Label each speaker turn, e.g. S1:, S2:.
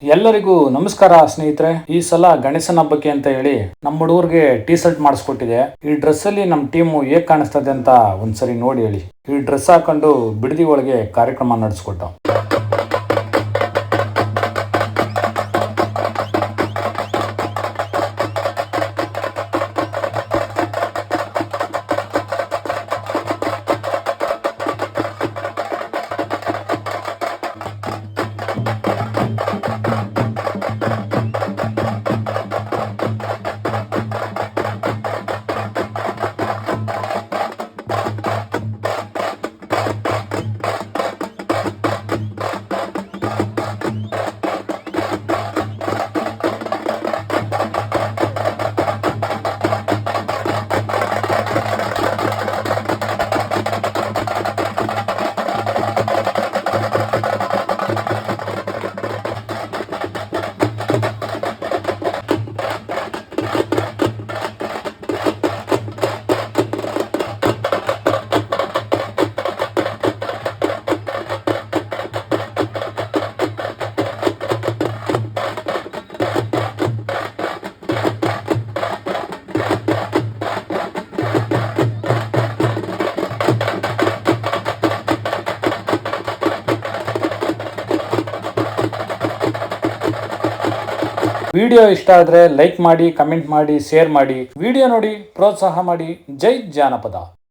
S1: ಎಲ್ಲರಿಗೂ ನಮಸ್ಕಾರ ಸ್ನೇಹಿತರೆ. ಈ ಸಲ ಗಣೇಶನ ಹಬ್ಬಕ್ಕೆ ಅಂತ ಹೇಳಿ ನಮ್ಮ ಹುಡುಗರಿಗೆ ಟೀ ಶರ್ಟ್ ಮಾಡಿಸ್ಕೊಟ್ಟಿದೆ. ಈ ಡ್ರೆಸ್ ಅಲ್ಲಿ ನಮ್ಮ ಟೀಮು ಹೇಗ್ ಕಾಣಿಸ್ತದೆ ಅಂತ ಒಂದ್ಸರಿ ನೋಡಿ ಹೇಳಿ. ಈ ಡ್ರೆಸ್ ಹಾಕೊಂಡು ಬಿಡದಿ ಒಳಗೆ ಕಾರ್ಯಕ್ರಮ ನಡೆಸ್ಕೊಟ್ಟ. ವಿಡಿಯೋ ಇಷ್ಟ ಆದ್ರೆ ಲೈಕ್ ಮಾಡಿ, ಕಮೆಂಟ್ ಮಾಡಿ, ಶೇರ್ ಮಾಡಿ. ವಿಡಿಯೋ ನೋಡಿ ಪ್ರೋತ್ಸಾಹ ಮಾಡಿ. ಜೈ ಜಾನಪದ.